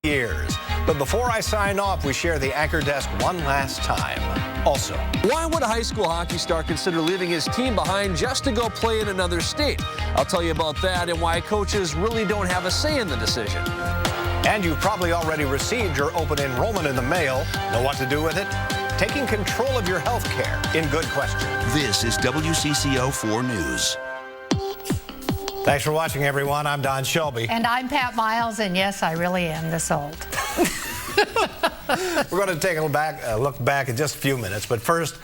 years. But before I sign off, we share the anchor desk one last time. Also, why would a high school hockey star consider leaving his team behind just to go play in another state? I'll tell you about that and why coaches really don't have a say in the decision. And you've probably already received your open enrollment in the mail. Know what to do with it? Taking control of your health care in Good Question. This is WCCO 4 News. Thanks for watching, everyone. I'm Don Shelby. And I'm Pat Miles, and yes, I really am this old. We're going to take a look back in just a few minutes, but first,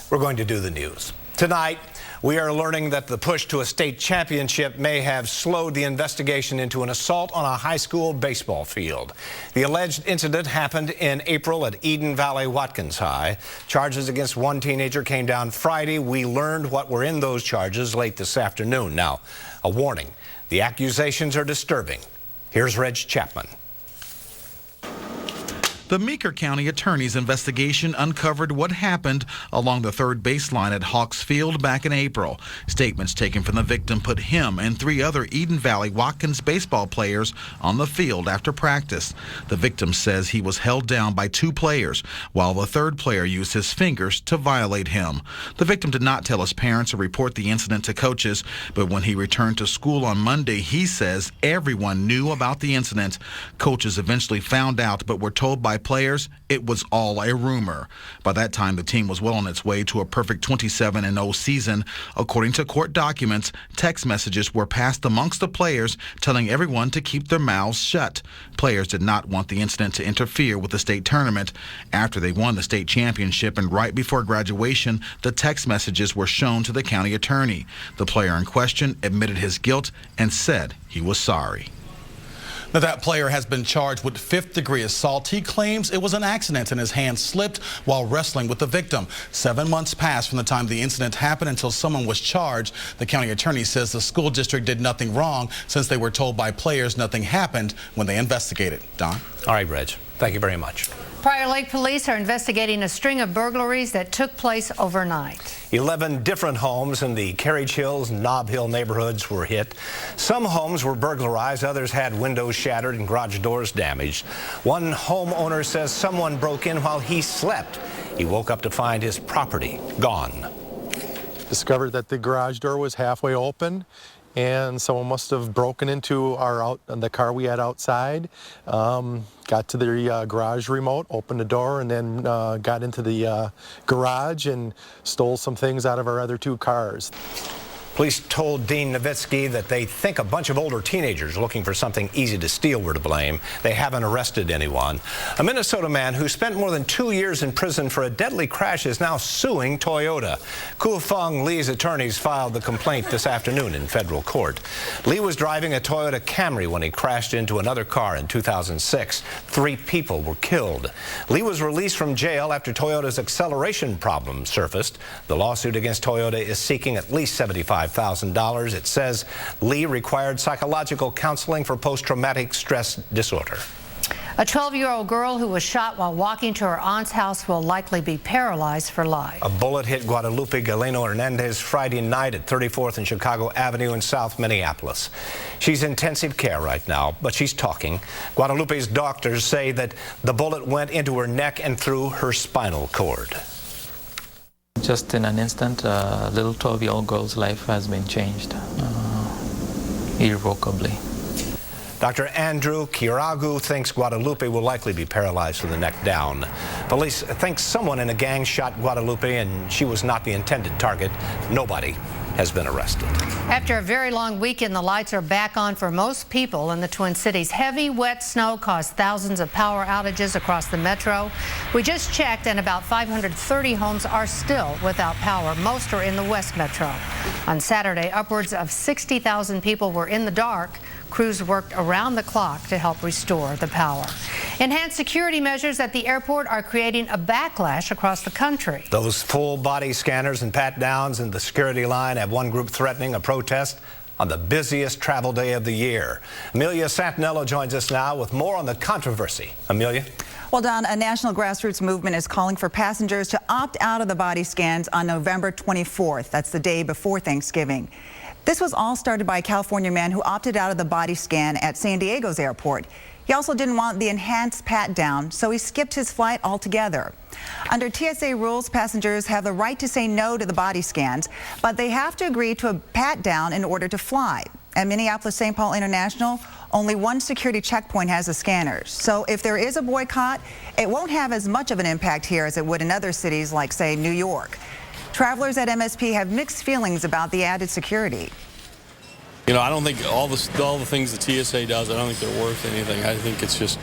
we're going to do the news. Tonight, we are learning that the push to a state championship may have slowed the investigation into an assault on a high school baseball field. The alleged incident happened in April at Eden Valley Watkins High. Charges against one teenager came down Friday. We learned what were in those charges late this afternoon. Now, a warning, the accusations are disturbing. Here's Reg Chapman. The Meeker County Attorney's investigation uncovered what happened along the third baseline at Hawks Field back in April. Statements taken from the victim put him and 3 other Eden Valley Watkins baseball players on the field after practice. The victim says he was held down by 2 players, while the third player used his fingers to violate him. The victim did not tell his parents or report the incident to coaches, but when he returned to school on Monday, he says everyone knew about the incident. Coaches eventually found out, but were told by players it was all a rumor. By that time, the team was well on its way to a perfect 27-0 season. According to court documents, text messages were passed amongst the players telling everyone to keep their mouths shut. Players did not want the incident to interfere with the state tournament. After they won the state championship and right before graduation, the text messages were shown to the county attorney. The player in question admitted his guilt and said he was sorry. Now, that player has been charged with 5th-degree assault. He claims it was an accident and his hand slipped while wrestling with the victim. 7 months passed from the time the incident happened until someone was charged. The county attorney says the school district did nothing wrong since they were told by players nothing happened when they investigated. Don? All right, Reg. Thank you very much. Prior Lake police are investigating a string of burglaries that took place overnight. 11 different homes in the Carriage Hills and Nob Hill neighborhoods were hit. Some homes were burglarized, others had windows shattered and garage doors damaged. One homeowner says someone broke in while he slept. He woke up to find his property gone. Discovered that the garage door was halfway open, and someone must have broken into the car we had outside, got to the garage remote, opened the door, and then got into the garage and stole some things out of our other 2 cars. Police told Dean Nowitzki that they think a bunch of older teenagers looking for something easy to steal were to blame. They haven't arrested anyone. A Minnesota man who spent more than 2 years in prison for a deadly crash is now suing Toyota. Kufeng Lee's attorneys filed the complaint this afternoon in federal court. Lee was driving a Toyota Camry when he crashed into another car in 2006. 3 people were killed. Lee was released from jail after Toyota's acceleration problem surfaced. The lawsuit against Toyota is seeking at least $75,000. It says Lee required psychological counseling for post-traumatic stress disorder. A 12-year-old girl who was shot while walking to her aunt's house will likely be paralyzed for life. A bullet hit Guadalupe Galeno Hernandez Friday night at 34th and Chicago Avenue in South Minneapolis. She's in intensive care right now, but she's talking. Guadalupe's doctors say that the bullet went into her neck and through her spinal cord. Just in an instant, a little 12-year-old girl's life has been changed irrevocably. Dr. Andrew Kiragu thinks Guadalupe will likely be paralyzed from the neck down. Police think someone in a gang shot Guadalupe, and she was not the intended target. Nobody has been arrested. After a very long weekend, the lights are back on for most people in the Twin Cities. Heavy, wet snow caused thousands of power outages across the metro. We just checked, and about 530 homes are still without power. Most are in the West Metro. On Saturday, upwards of 60,000 people were in the dark. Crews worked around the clock to help restore the power. Enhanced security measures at the airport are creating a backlash across the country. Those full-body scanners and pat-downs in the security line have one group threatening a protest on the busiest travel day of the year. Amelia Santinello joins us now with more on the controversy. Amelia? Well, Don, a national grassroots movement is calling for passengers to opt out of the body scans on November 24th. That's the day before Thanksgiving. This was all started by a California man who opted out of the body scan at San Diego's airport. He also didn't want the enhanced pat-down, so he skipped his flight altogether. Under TSA rules, passengers have the right to say no to the body scans, but they have to agree to a pat-down in order to fly. At Minneapolis-St. Paul International, only one security checkpoint has the scanners. So if there is a boycott, it won't have as much of an impact here as it would in other cities like, say, New York. Travelers at MSP have mixed feelings about the added security. You know, I don't think all the things the TSA does, I don't think they're worth anything. I think it's just,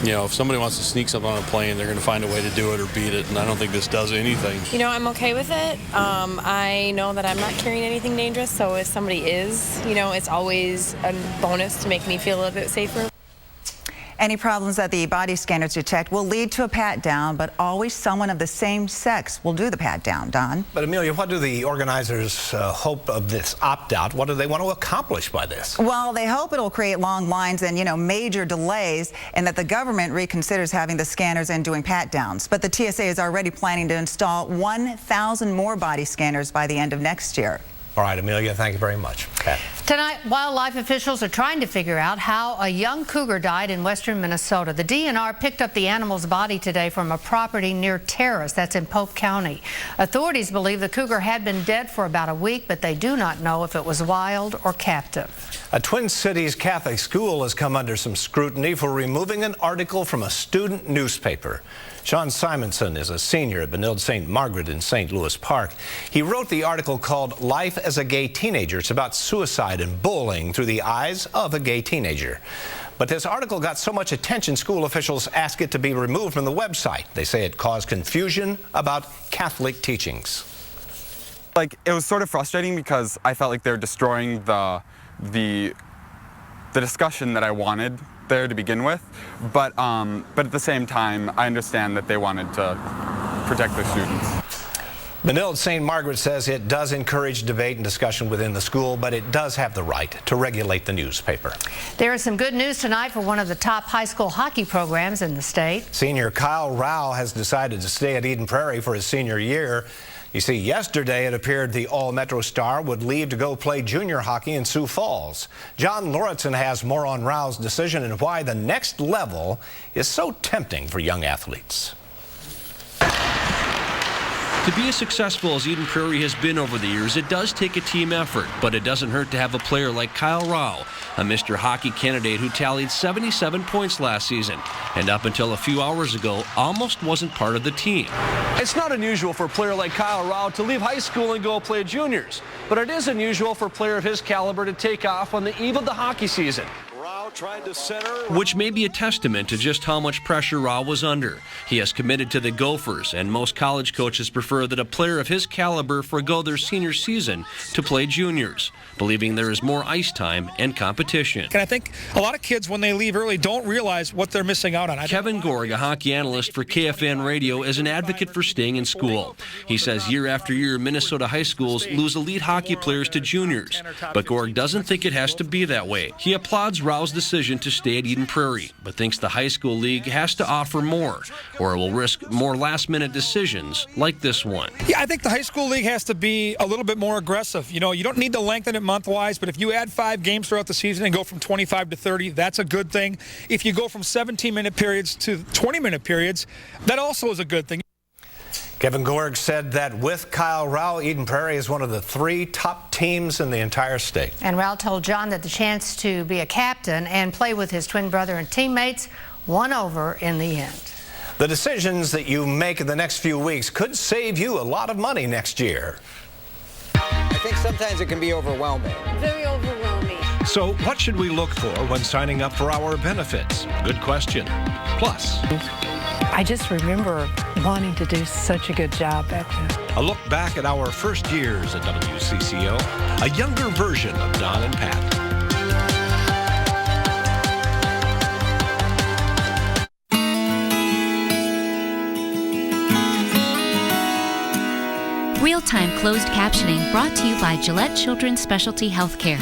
you know, if somebody wants to sneak something on a plane, they're going to find a way to do it or beat it, and I don't think this does anything. You know, I'm okay with it. I know that I'm not carrying anything dangerous, so if somebody is, you know, it's always a bonus to make me feel a little bit safer. Any problems that the body scanners detect will lead to a pat-down, but always someone of the same sex will do the pat-down. Don? But Amelia, what do the organizers hope of this opt-out? What do they want to accomplish by this? Well, they hope it'll create long lines and, you know, major delays, and that the government reconsiders having the scanners and doing pat-downs. But the TSA is already planning to install 1,000 more body scanners by the end of next year. All right, Amelia, thank you very much. Pat. Tonight, wildlife officials are trying to figure out how a young cougar died in western Minnesota. The DNR picked up the animal's body today from a property near Terrace, that's in Pope County. Authorities believe the cougar had been dead for about a week, but they do not know if it was wild or captive. A Twin Cities Catholic school has come under some scrutiny for removing an article from a student newspaper. Sean Simonson is a senior at Benilde St. Margaret in St. Louis Park. He wrote the article called Life as a Gay Teenager. It's about suicide and bullying through the eyes of a gay teenager. But this article got so much attention, school officials asked it to be removed from the website. They say it caused confusion about Catholic teachings. Like, it was sort of frustrating because I felt like they were destroying the discussion that I wanted there to begin with, but at the same time, I understand that they wanted to protect their students. Benilde St. Margaret says it does encourage debate and discussion within the school, but it does have the right to regulate the newspaper. There is some good news tonight for one of the top high school hockey programs in the state. Senior Kyle Rao has decided to stay at Eden Prairie for his senior year. You see, yesterday it appeared the All-Metro star would leave to go play junior hockey in Sioux Falls. John Lauritsen has more on Rao's decision and why the next level is so tempting for young athletes. To be as successful as Eden Prairie has been over the years, it does take a team effort, but it doesn't hurt to have a player like Kyle Rao, a Mr. Hockey candidate who tallied 77 points last season, and up until a few hours ago, almost wasn't part of the team. It's not unusual for a player like Kyle Rao to leave high school and go play juniors, but it is unusual for a player of his caliber to take off on the eve of the hockey season, which may be a testament to just how much pressure Rao was under. He has committed to the Gophers, and most college coaches prefer that a player of his caliber forego their senior season to play juniors, believing there is more ice time and competition. And I think a lot of kids, when they leave early, don't realize what they're missing out on. Kevin Gorg, a hockey analyst for KFN Radio, is an advocate for staying in school. He says year after year, Minnesota high schools lose elite hockey players to juniors, but Gorg doesn't think it has to be that way. He applauds Rao's decision to stay at Eden Prairie, but thinks the high school league has to offer more, or it will risk more last-minute decisions like this one. Yeah, I think the high school league has to be a little bit more aggressive. You know, you don't need to lengthen it month-wise, but if you add 5 games throughout the season and go from 25 to 30, that's a good thing. If you go from 17-minute periods to 20-minute periods, that also is a good thing. Kevin Gorg said that with Kyle Rao, Eden Prairie is one of the 3 top teams in the entire state. And Rao told John that the chance to be a captain and play with his twin brother and teammates won over in the end. The decisions that you make in the next few weeks could save you a lot of money next year. I think sometimes it can be overwhelming. Very overwhelming. So what should we look for when signing up for our benefits? Good question. Plus, I just remember wanting to do such a good job back then. a look back at our first years at WCCO, a younger version of Don and Pat. Real-time closed captioning brought to you by Gillette Children's Specialty Healthcare.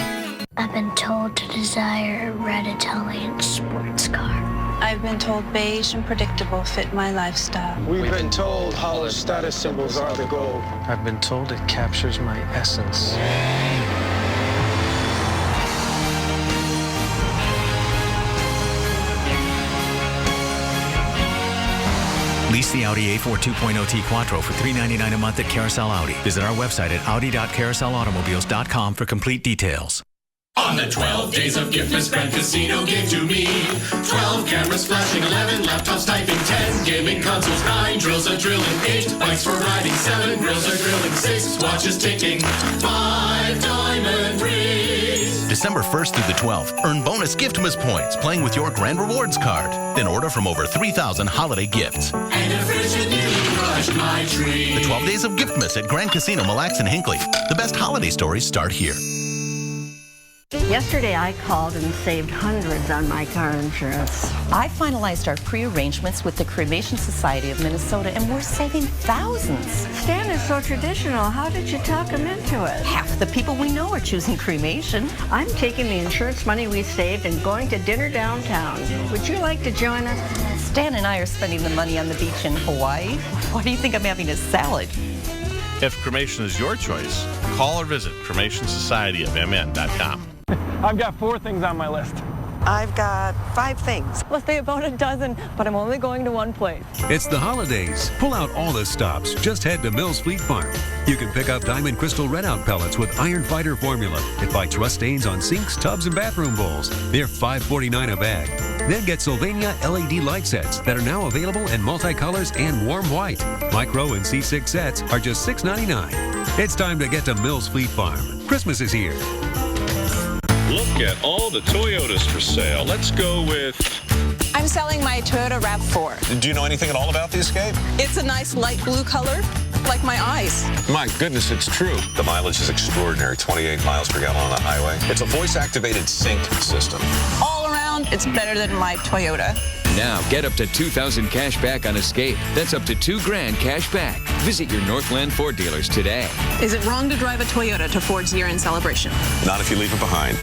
I've been told to desire a red Italian sports car. I've been told beige and predictable fit my lifestyle. We've been told hollow status symbols are the goal. I've been told it captures my essence. Lease the Audi A4 2.0T Quattro for $399 a month at Carousel Audi. Visit our website at audi.carouselautomobiles.com for complete details. On the 12 days of Giftmas, Grand Casino gave to me 12 cameras flashing, 11 laptops typing, 10 gaming consoles, 9 drills are drilling, 8 bikes for riding, 7 grills are grilling, 6 watches ticking, 5 diamond rings. December 1st through the 12th, earn bonus Giftmas points playing with your Grand Rewards card. Then order from over 3,000 holiday gifts. And a virgin you crushed my tree. The 12 days of Giftmas at Grand Casino Mille Lacs and Hinckley. The best holiday stories start here. Yesterday, I called and saved hundreds on my car insurance. I finalized our pre-arrangements with the Cremation Society of Minnesota, and we're saving thousands. Stan is so traditional. How did you talk him into it? Half the people we know are choosing cremation. I'm taking the insurance money we saved and going to dinner downtown. Would you like to join us? Stan and I are spending the money on the beach in Hawaii. Why do you think I'm having a salad? If cremation is your choice, call or visit cremationsocietyofmn.com. I've got 4 things on my list. I've got 5 things. Let's say about a dozen, but I'm only going to one place. It's the holidays. Pull out all the stops. Just head to Mills Fleet Farm. You can pick up Diamond Crystal Redout pellets with Iron Fighter formula and fight rust stains on sinks, tubs, and bathroom bowls. They're $5.49 a bag. Then get Sylvania LED light sets that are now available in multicolors and warm white. Micro and C6 sets are just $6.99. It's time to get to Mills Fleet Farm. Christmas is here. Look at all the Toyotas for sale. Let's go with... I'm selling my Toyota RAV4. Do you know anything at all about the Escape? It's a nice light blue color, like my eyes. My goodness, it's true. The mileage is extraordinary, 28 miles per gallon on the highway. It's a voice-activated sync system. All around, it's better than my Toyota. Now, get up to $2,000 cash back on Escape. That's up to $2,000 cash back. Visit your Northland Ford dealers today. Is it wrong to drive a Toyota to Ford's year-end celebration? Not if you leave it behind.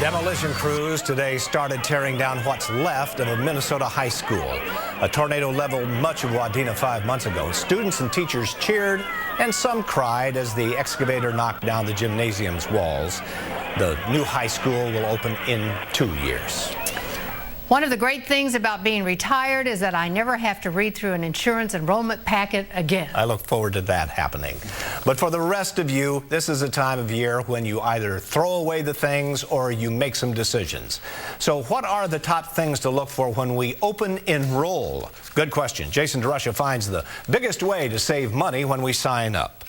Demolition crews today started tearing down what's left of a Minnesota high school. A tornado leveled much of Wadena 5 months ago. Students and teachers cheered, and some cried as the excavator knocked down the gymnasium's walls. The new high school will open in 2 years. One of the great things about being retired is that I never have to read through an insurance enrollment packet again. I look forward to that happening. But for the rest of you, this is a time of year when you either throw away the things or you make some decisions. So what are the top things to look for when we open enroll? Good question. Jason DeRusha finds the biggest way to save money when we sign up.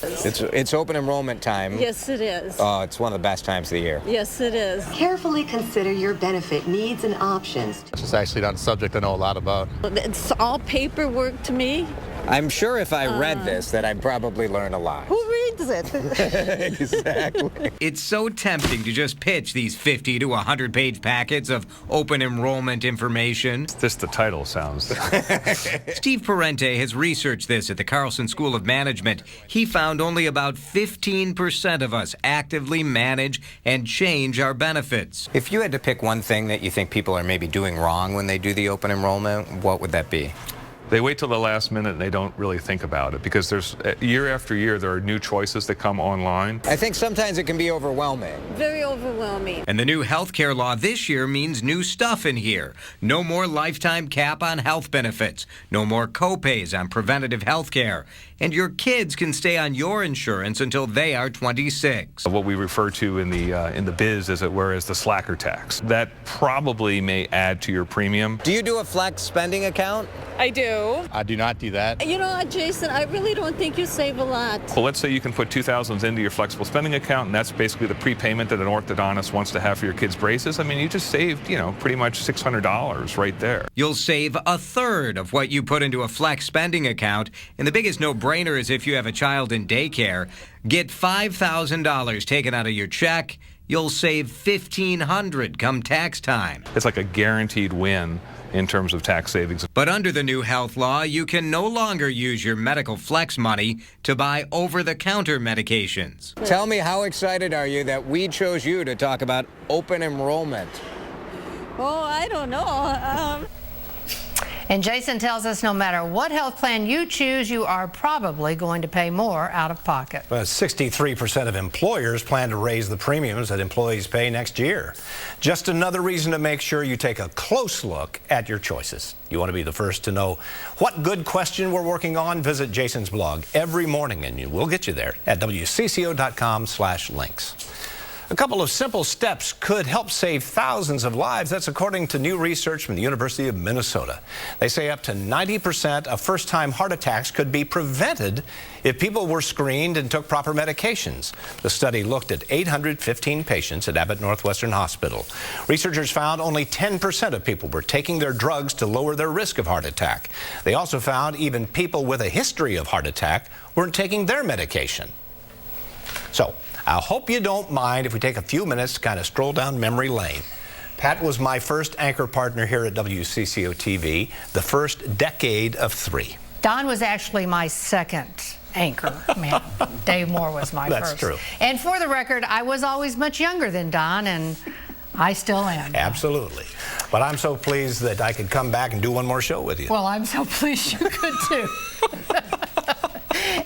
It's open enrollment time. Yes, it is. It's one of the best times of the year. Yes, it is. Carefully consider your benefit needs and options. This is actually not a subject I know a lot about. It's all paperwork to me. I'm sure if I read this that I'd probably learn a lot. Who reads it? Exactly. It's so tempting to just pitch these 50 to 100-page packets of open enrollment information. Just the title sounds... Steve Parente has researched this at the Carlson School of Management. He found only about 15% of us actively manage and change our benefits. If you had to pick one thing that you think people are maybe doing wrong when they do the open enrollment, what would that be? They wait till the last minute and they don't really think about it because there's year after year there are new choices that come online. I think sometimes it can be overwhelming. Very overwhelming. And the new health care law this year means new stuff in here. No more lifetime cap on health benefits. No more co-pays on preventative health care. And your kids can stay on your insurance until they are 26. What we refer to in the biz, as it were, as the slacker tax. That probably may add to your premium. Do you do a flex spending account? I do. I do not do that. You know, Jason, I really don't think you save a lot. Well, let's say you can put $2,000 into your flexible spending account, and that's basically the prepayment that an orthodontist wants to have for your kids' braces. I mean, you just saved, pretty much $600 right there. You'll save a third of what you put into a flex spending account, and the biggest no-brainer is if you have a child in daycare. Get $5,000 taken out of your check. You'll save $1,500 come tax time. It's like a guaranteed win in terms of tax savings. But under the new health law, you can no longer use your medical flex money to buy over-the-counter medications. Tell me, how excited are you that we chose you to talk about open enrollment? Oh, I don't know. And Jason tells us no matter what health plan you choose, you are probably going to pay more out of pocket. Well, 63% of employers plan to raise the premiums that employees pay next year. Just another reason to make sure you take a close look at your choices. You want to be the first to know what good question we're working on? Visit Jason's blog every morning and we'll get you there at WCCO.com/links. A couple of simple steps could help save thousands of lives. That's according to new research from the University of Minnesota. They say up to 90% of first-time heart attacks could be prevented if people were screened and took proper medications. The study looked at 815 patients at Abbott Northwestern Hospital. Researchers found only 10% of people were taking their drugs to lower their risk of heart attack. They also found even people with a history of heart attack weren't taking their medication. So, I hope you don't mind if we take a few minutes to kind of stroll down memory lane. Pat was my first anchor partner here at WCCO TV, the first decade of 3. Don was actually my second anchor man. Dave Moore was my first. That's true. And for the record, I was always much younger than Don, and I still am. Absolutely. But I'm so pleased that I could come back and do one more show with you. Well, I'm so pleased you could too.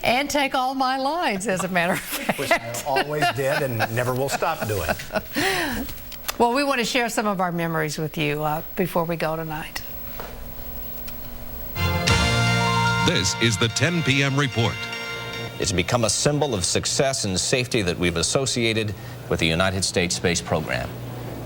And take all my lines, as a matter of fact. Which I always did and never will stop doing. Well, we want to share some of our memories with you before we go tonight. This is the 10 p.m. report. It's become a symbol of success and safety that we've associated with the United States space program.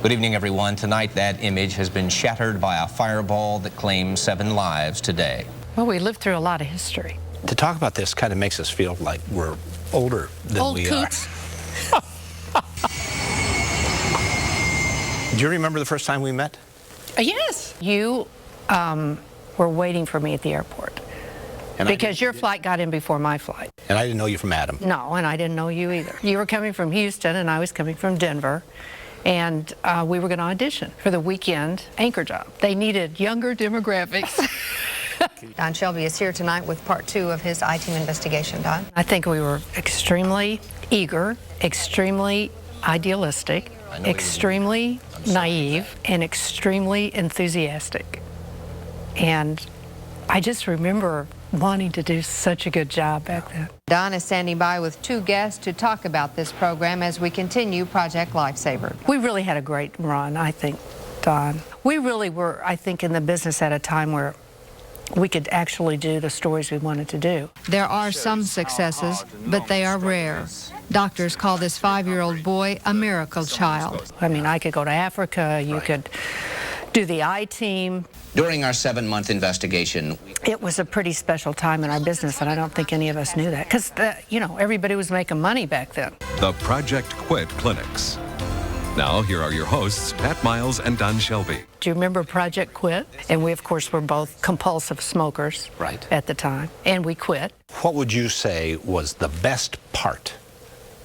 Good evening, everyone. Tonight, that image has been shattered by a fireball that claimed 7 lives today. Well, we lived through a lot of history. To talk about this kind of makes us feel like we're older than we are. Do you remember the first time we met? Yes. You were waiting for me at the airport. And because your flight got in before my flight. And I didn't know you from Adam. No, and I didn't know you either. You were coming from Houston and I was coming from Denver. And we were going to audition for the weekend anchor job. They needed younger demographics. Don Shelby is here tonight with part 2 of his I-Team investigation, Don. I think we were extremely eager, extremely idealistic, extremely naive, and extremely enthusiastic. And I just remember wanting to do such a good job back then. Don is standing by with 2 guests to talk about this program as we continue Project Lifesaver. We really had a great run, I think, Don. We really were, I think, in the business at a time where we could actually do the stories we wanted to do. There are some successes, but they are rare. Doctors call this 5-year-old boy a miracle child. I mean, I could go to Africa, you could do the I-Team. During our 7-month investigation, it was a pretty special time in our business, and I don't think any of us knew that, because, you know, everybody was making money back then. The Project Quit Clinics. Now, here are your hosts, Pat Miles and Don Shelby. Do you remember Project Quit? And we, of course, were both compulsive smokers at the time, and we quit. What would you say was the best part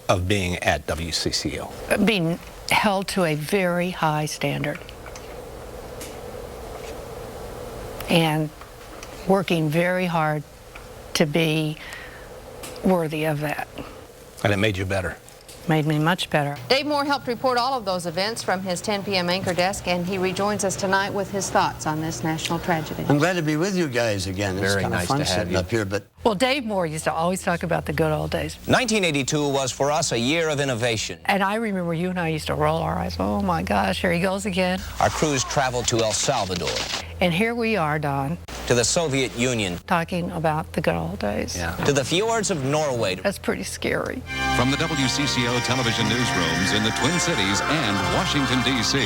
of being at WCCO? Being held to a very high standard and working very hard to be worthy of that. And it made you better. Made me much better. Dave Moore helped report all of those events from his 10 p.m. anchor desk, and he rejoins us tonight with his thoughts on this national tragedy. I'm glad to be with you guys again. It's Very kind nice of fun to have sitting you. up here, but Well, Dave Moore used to always talk about the good old days. 1982 was for us a year of innovation. And I remember you and I used to roll our eyes. Oh my gosh, here he goes again. Our crews traveled to El Salvador, And here we are, Don, to the Soviet Union, talking about the good old days. to the fjords of Norway. That's pretty scary. From the WCCO television newsrooms in the Twin Cities and Washington, D.C.,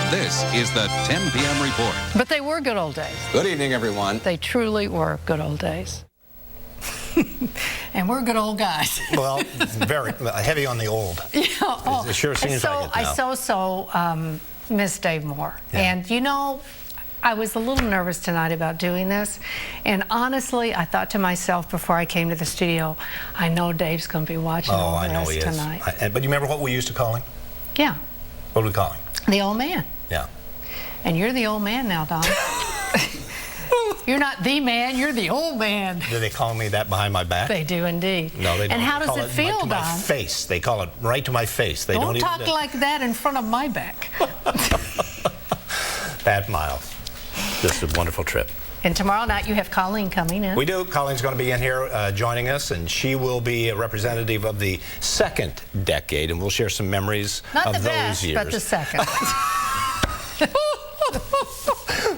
this is the 10 p.m. report. But they were good old days. Good evening, everyone. They truly were good old days. And we're good old guys. Well, very heavy on the old. Yeah, It sure seems like it now. I so miss Dave Moore. And you know, I was a little nervous tonight about doing this, and honestly, I thought to myself before I came to the studio, I know Dave's going to be watching all this tonight. But you remember what we used to call him? Yeah. What do we call him? The old man. Yeah. And you're the old man now, Don. You're not the man, you're the old man. Do they call me that behind my back? They do indeat. No, they don't. And how does it feel, Don? Right to my face. They call it right to my face. They don't talk even like that in front of my back. Pat Miles. Just a wonderful trip. And tomorrow night you have Colleen coming in. We do. Colleen's going to be in here joining us, and she will be a representative of the second decade, and we'll share some memories Not of the those best, years. but the second.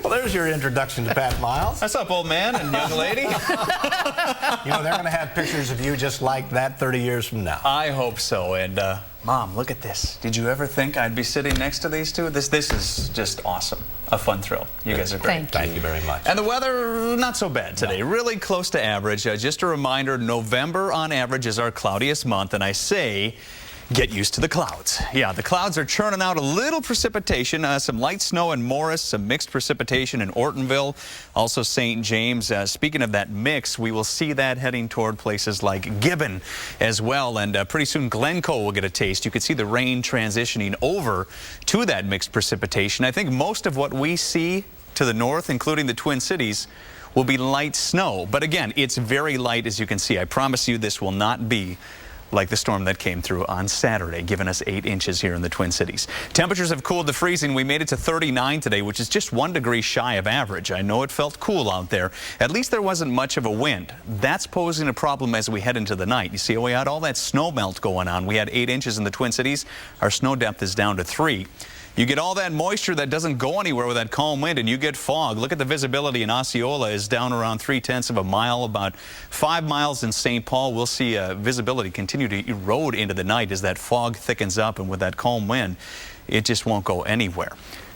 Well, there's your introduction to Pat Miles. What's up, old man and young lady? You know, they're going to have pictures of you just like that 30 years from now. I hope so. And, Mom, look at this. Did you ever think I'd be sitting next to these two? This is just awesome. A fun thrill. You guys are great. Thank you very much. And the weather, not so bad today. Really close to average. Just a reminder, November on average is our cloudiest month, and I say, get used to the clouds. Yeah, the clouds are churning out a little precipitation, some light snow in Morris, some mixed precipitation in Ortonville, also St. James. Speaking of that mix, we will see that heading toward places like Gibbon as well, and pretty soon Glencoe will get a taste. You can see the rain transitioning over to that mixed precipitation. I think most of what we see to the north, including the Twin Cities, will be light snow. But again, it's very light, as you can see. I promise you this will not be like the storm that came through on Saturday, giving us 8 inches here in the Twin Cities. Temperatures have cooled to freezing. We made it to 39 today, which is just 1 degree shy of average. I know it felt cool out there. At least there wasn't much of a wind. That's posing a problem as we head into the night. You see, we had all that snow melt going on. We had 8 inches in the Twin Cities. Our snow depth is down to 3. You get all that moisture that doesn't go anywhere with that calm wind, and you get fog. Look at the visibility in Osceola is down around 0.3 of a mile, about 5 miles in St. Paul. We'll see visibility continue to erode into the night as that fog thickens up, and with that calm wind, it just won't go anywhere.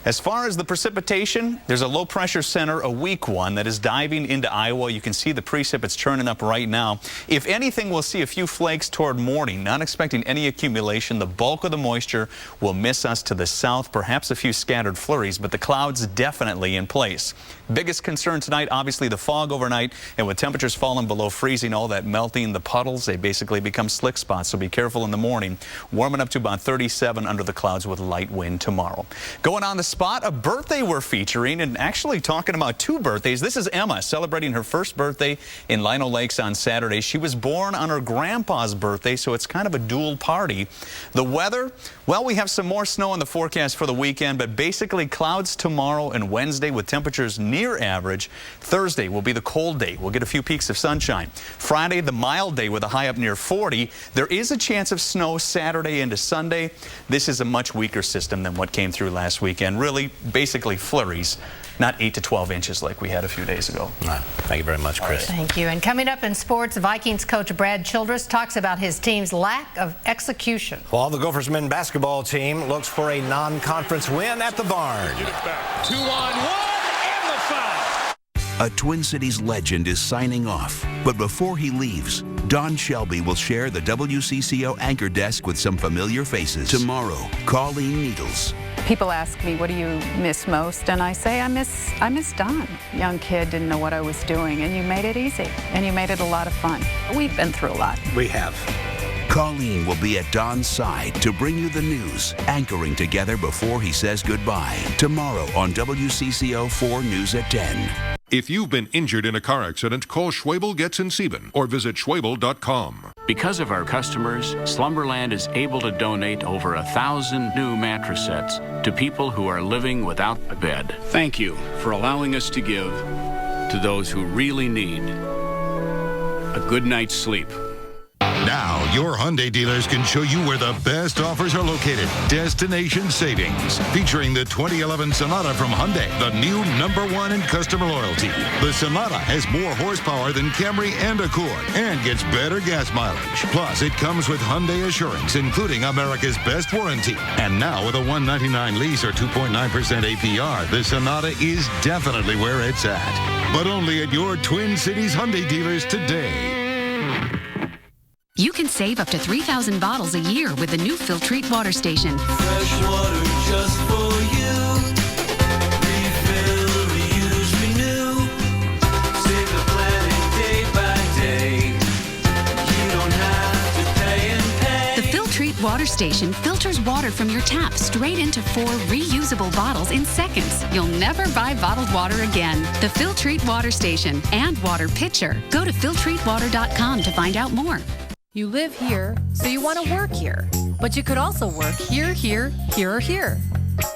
As far as the precipitation, there's a low pressure center, a weak one, that is diving into Iowa. You can see the precip, it's churning up right now. If anything, we'll see a few flakes toward morning. Not expecting any accumulation. The bulk of the moisture will miss us to the south, perhaps a few scattered flurries, but the clouds definitely in place. Biggest concern tonight, obviously the fog overnight, and with temperatures falling below freezing, all that melting, the puddles, they basically become slick spots, so be careful in the morning. Warming up to about 37 under the clouds with light wind tomorrow. Going on the spot, a birthday we're featuring, and actually talking about 2 birthdays. This is Emma celebrating her first birthday in Lino Lakes on Saturday. She was born on her grandpa's birthday, so it's kind of a dual party. The weather, well, we have some more snow in the forecast for the weekend, but basically clouds tomorrow and Wednesday with temperatures near average. Thursday will be the cold day. We'll get a few peaks of sunshine. Friday, the mild day with a high up near 40. There is a chance of snow Saturday into Sunday. This is a much weaker system than what came through last weekend. Really, basically flurries, not 8 to 12 inches like we had a few days ago. Thank you very much, Chris. Thank you. And coming up in sports, Vikings coach Brad Childress talks about his team's lack of execution. Well, the Gophers men's basketball team looks for a non-conference win at the Barn. 2 on 1 and the foul. A Twin Cities legend is signing off, but before he leaves, Don Shelby will share the WCCO anchor desk with some familiar faces. Tomorrow, Colleen Needles. People ask me, what do you miss most? And I say, I miss Don. Young kid, didn't know what I was doing, and you made it easy, and you made it a lot of fun. We've been through a lot. We have. Colleen will be at Don's side to bring you the news, anchoring together before he says goodbye. Tomorrow on WCCO 4 News at 10. If you've been injured in a car accident, call Schwabel Getz in Sieben or visit Schwabel.com. Because of our customers, Slumberland is able to donate over 1,000 new mattress sets to people who are living without a bed. Thank you for allowing us to give to those who really need a good night's sleep. Now, your Hyundai dealers can show you where the best offers are located. Destination Savings, featuring the 2011 Sonata from Hyundai, the new #1 in customer loyalty. The Sonata has more horsepower than Camry and Accord and gets better gas mileage. Plus, it comes with Hyundai Assurance, including America's best warranty. And now, with a $199 lease or 2.9% APR, the Sonata is definitely where it's at. But only at your Twin Cities Hyundai dealers today. You can save up to 3,000 bottles a year with the new Filtrete water station. Fresh water just for you. Refill, reuse, renew. Save the planet day by day. You don't have to pay and pay. The Filtrete water station filters water from your tap straight into 4 reusable bottles in seconds. You'll never buy bottled water again. The Filtrete water station and water pitcher. Go to filtretewater.com to find out more. You live here, so you want to work here. But you could also work here, here, here, or here.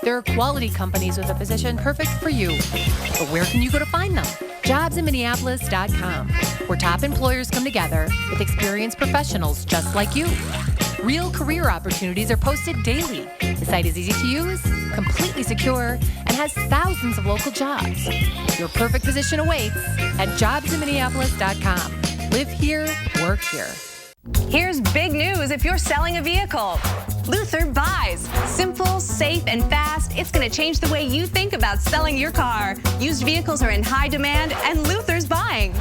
There are quality companies with a position perfect for you. But where can you go to find them? JobsInMinneapolis.com, where top employers come together with experienced professionals just like you. Real career opportunities are posted daily. The site is easy to use, completely secure, and has thousands of local jobs. Your perfect position awaits at JobsInMinneapolis.com. Live here, work here. Here's big news if you're selling a vehicle. Luther Buys. Simple, safe, and fast. It's going to change the way you think about selling your car. Used vehicles are in high demand, and Luther's buying.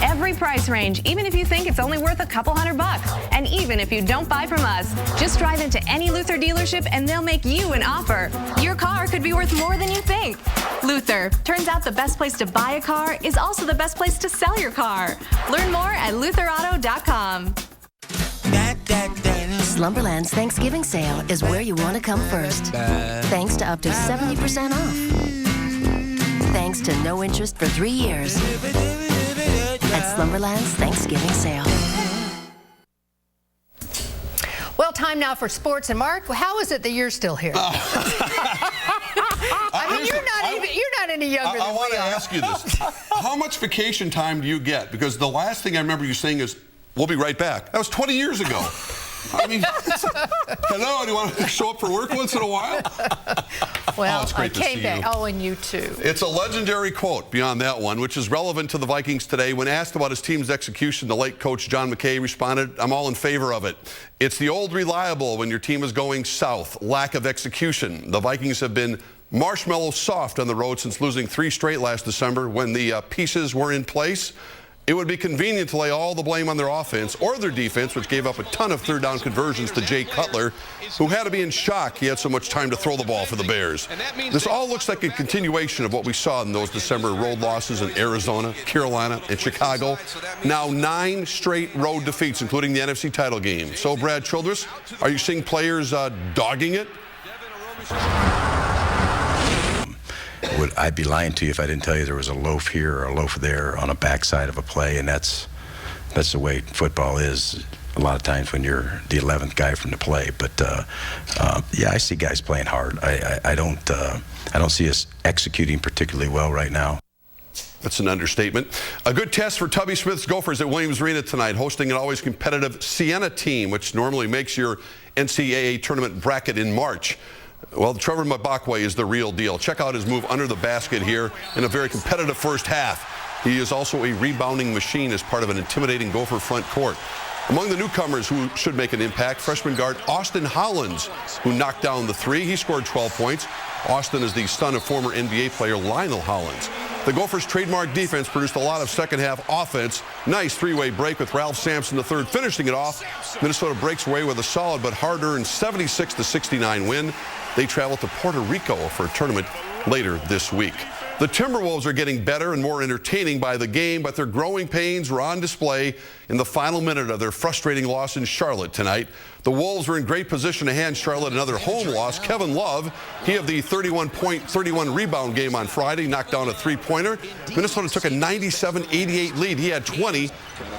Every price range, even if you think it's only worth a couple $100. And even if you don't buy from us, just drive into any Luther dealership and they'll make you an offer. Your car could be worth more than you think. Luther. Turns out the best place to buy a car is also the best place to sell your car. Learn more at lutherauto.com. Slumberland's Thanksgiving sale is where you want to come first. Thanks to up to 70% off. Thanks to no interest for 3 years. At Slumberland's Thanksgiving sale. Well, time now for sports. And Mark, how is it that you're still here? I mean, you're not any younger than we are. I want to ask you this. How much vacation time do you get? Because the last thing I remember you saying is, "We'll be right back." That was 20 years ago. I mean, hello, do you want to show up for work once in a while? Well, it's great I came to see back. you. Oh, and you too. It's a legendary quote beyond that one, which is relevant to the Vikings today. When asked about his team's execution, the late coach John McKay responded, "I'm all in favor of it. It's the old reliable when your team is going south. Lack of execution. The Vikings have been marshmallow soft on the road since losing 3 straight last December when the pieces were in place. It would be convenient to lay all the blame on their offense or their defense, which gave up a ton of third down conversions to Jay Cutler, who had to be in shock he had so much time to throw the ball for the Bears. This all looks like a continuation of what we saw in those December road losses in Arizona, Carolina, and Chicago. Now 9 straight road defeats, including the NFC title game. So, Brad Childress, are you seeing players dogging it? I'd be lying to you if I didn't tell you there was a loaf here or a loaf there on a backside of a play, and that's the way football is a lot of times when you're the 11th guy from the play. But yeah, I see guys playing hard. I don't see us executing particularly well right now. That's an understatement. A good test for Tubby Smith's Gophers at Williams Arena tonight, hosting an always competitive Siena team, which normally makes your NCAA tournament bracket in March. Well, Trevor Mbakwe is the real deal. Check out his move under the basket here in a very competitive first half. He is also a rebounding machine as part of an intimidating Gopher front court. Among the newcomers who should make an impact, freshman guard Austin Hollins, who knocked down the 3. He scored 12 points. Austin is the son of former NBA player Lionel Hollins. The Gophers' trademark defense produced a lot of second-half offense. Nice 3-way break with Ralph Sampson III finishing it off. Minnesota breaks away with a solid but hard-earned 76-69 win. They travel to Puerto Rico for a tournament later this week. The Timberwolves are getting better and more entertaining by the game, but their growing pains were on display in the final minute of their frustrating loss in Charlotte tonight. The Wolves were in great position to hand Charlotte another home loss. Kevin Love, he of the 31-point, 31-rebound game on Friday, knocked down a 3-pointer. Minnesota took a 97-88 lead. He had 20.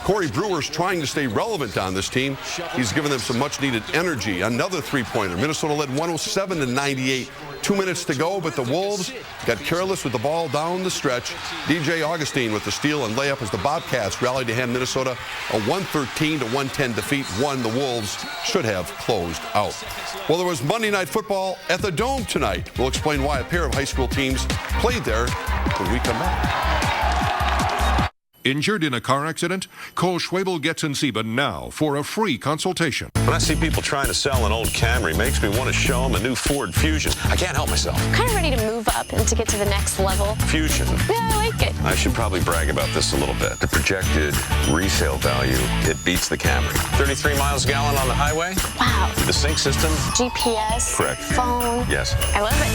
Corey Brewer's trying to stay relevant on this team. He's given them some much-needed energy. Another 3-pointer. Minnesota led 107-98. 2 minutes to go, but the Wolves got careless with the ball down the stretch. DJ Augustine with the steal and layup as the Bobcats rallied to hand Minnesota a 113-110 defeat, one the Wolves should have closed out. Well, there was Monday Night Football at the Dome tonight. We'll explain why a pair of high school teams played there when we come back. Injured in a car accident? Call Schwebel Getz in Sieben now for a free consultation. When I see people trying to sell an old Camry, it makes me want to show them a new Ford Fusion. I can't help myself. I'm kind of ready to move up and to get to the next level. Fusion. Yeah, I like it. I should probably brag about this a little bit. The projected resale value, it beats the Camry. 33 miles a gallon on the highway. Wow. The sync system. GPS. Correct. Phone. Yes. I love it.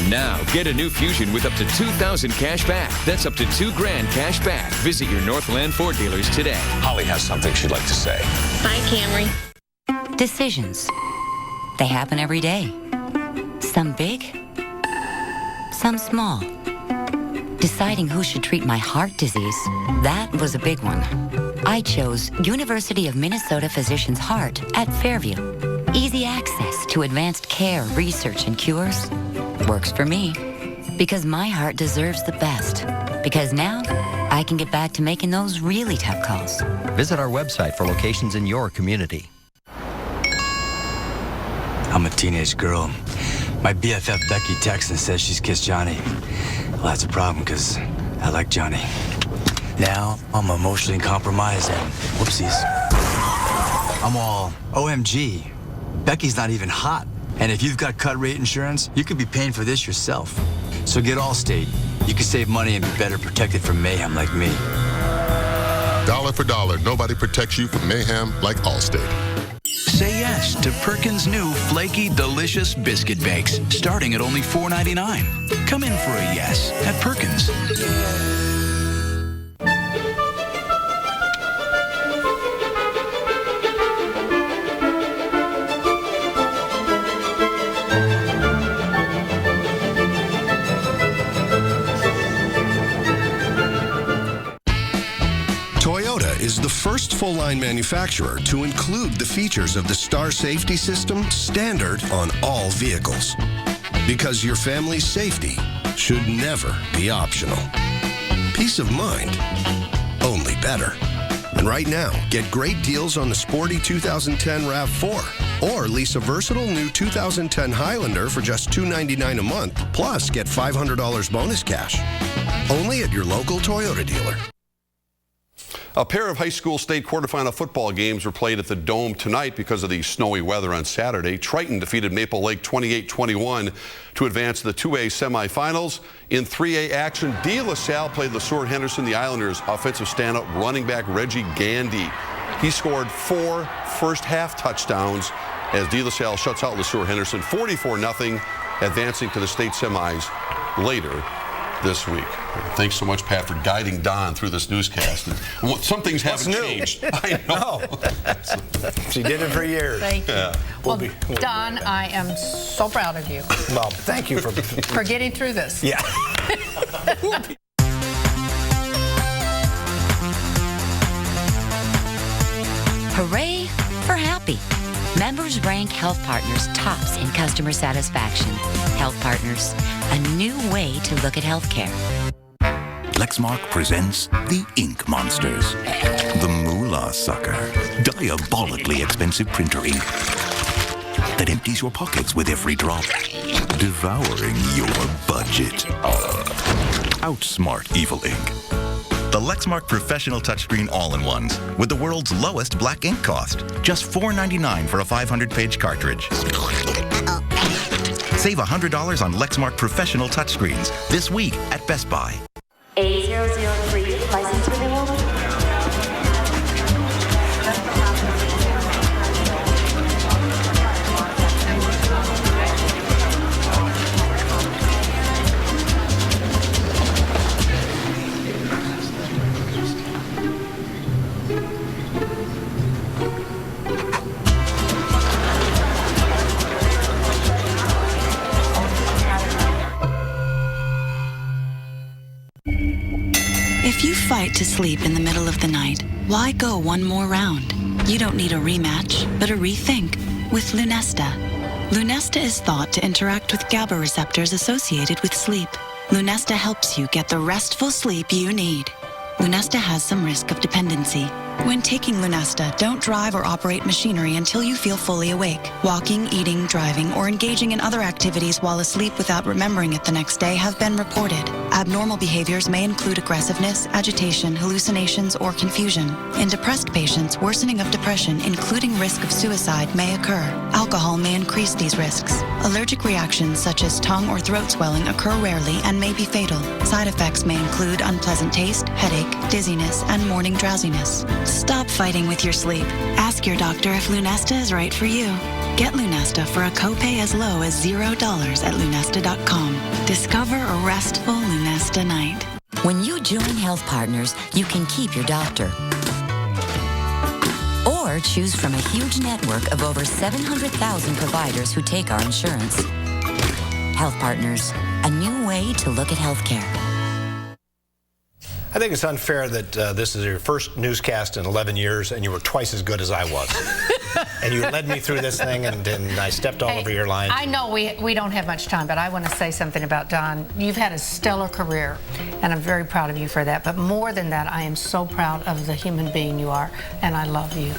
Now, get a new Fusion with up to $2,000 cash back. That's up to $2,000 cash back. Visit your Northland Ford dealers today. Holly has something she'd like to say. Hi, Camry. Decisions. They happen every day. Some big, some small. Deciding who should treat my heart disease, that was a big one. I chose University of Minnesota Physicians Heart at Fairview. Easy access to advanced care, research, and cures. Works for me. Because my heart deserves the best. Because now I can get back to making those really tough calls. Visit our website for locations in your community. I'm a teenage girl. My BFF Becky texts and says she's kissed Johnny. Well, that's a problem because I like Johnny. Now I'm emotionally compromised and whoopsies. I'm all OMG. Becky's not even hot. And if you've got cut rate insurance, you could be paying for this yourself. So get Allstate. You can save money and be better protected from mayhem like me. Dollar for dollar, nobody protects you from mayhem like Allstate. Say yes to Perkins' new flaky, delicious biscuit bakes, starting at only $4.99. Come in for a yes at Perkins. Toyota is the first full-line manufacturer to include the features of the Star Safety System standard on all vehicles. Because your family's safety should never be optional. Peace of mind, only better. And right now, get great deals on the sporty 2010 RAV4 or lease a versatile new 2010 Highlander for just $299 a month, plus get $500 bonus cash. Only at your local Toyota dealer. A pair of high school state quarterfinal football games were played at the Dome tonight because of the snowy weather on Saturday. Triton defeated Maple Lake 28-21 to advance to the 2A semifinals. In 3A action, De La Salle played LeSueur Henderson. The Islanders' offensive standout running back Reggie Gandy. He scored 4 first-half touchdowns as De La Salle shuts out LeSueur Henderson 44-0, advancing to the state semis later this week. Thanks so much, Pat, for guiding Don through this newscast. Some things haven't changed. I know. She did it for years. Thank you. Yeah. Well, Don, I am so proud of you. Well, thank you for getting through this. Yeah. Hooray for happy. Members rank Health Partners tops in customer satisfaction. Health Partners, a new way to look at healthcare. Lexmark presents the Ink Monsters. The Moolah Sucker. Diabolically expensive printer ink that empties your pockets with every drop, devouring your budget. Outsmart evil ink. The Lexmark Professional Touchscreen All-in-Ones with the world's lowest black ink cost. Just $4.99 for a 500-page cartridge. Save $100 on Lexmark Professional Touchscreens this week at Best Buy. 8003, license renewal. If you fight to sleep in the middle of the night, why go one more round? You don't need a rematch, but a rethink with Lunesta. Lunesta is thought to interact with GABA receptors associated with sleep. Lunesta helps you get the restful sleep you need. Lunesta has some risk of dependency. When taking Lunesta, don't drive or operate machinery until you feel fully awake. Walking, eating, driving, or engaging in other activities while asleep without remembering it the next day have been reported. Abnormal behaviors may include aggressiveness, agitation, hallucinations, or confusion. In depressed patients, worsening of depression, including risk of suicide, may occur. Alcohol may increase these risks. Allergic reactions such as tongue or throat swelling occur rarely and may be fatal. Side effects may include unpleasant taste, headache, dizziness, and morning drowsiness. Stop fighting with your sleep. Ask your doctor if Lunesta is right for you. Get Lunesta for a copay as low as $0 at lunesta.com. Discover a restful Lunesta night. When you join Health Partners, you can keep your doctor. Or choose from a huge network of over 700,000 providers who take our insurance. Health Partners, a new way to look at healthcare. I think it's unfair that this is your first newscast in 11 years and you were twice as good as I was. And you led me through this thing, and I stepped all over your lines. I know we don't have much time, but I want to say something about Don. You've had a stellar career, and I'm very proud of you for that. But more than that, I am so proud of the human being you are, and I love you.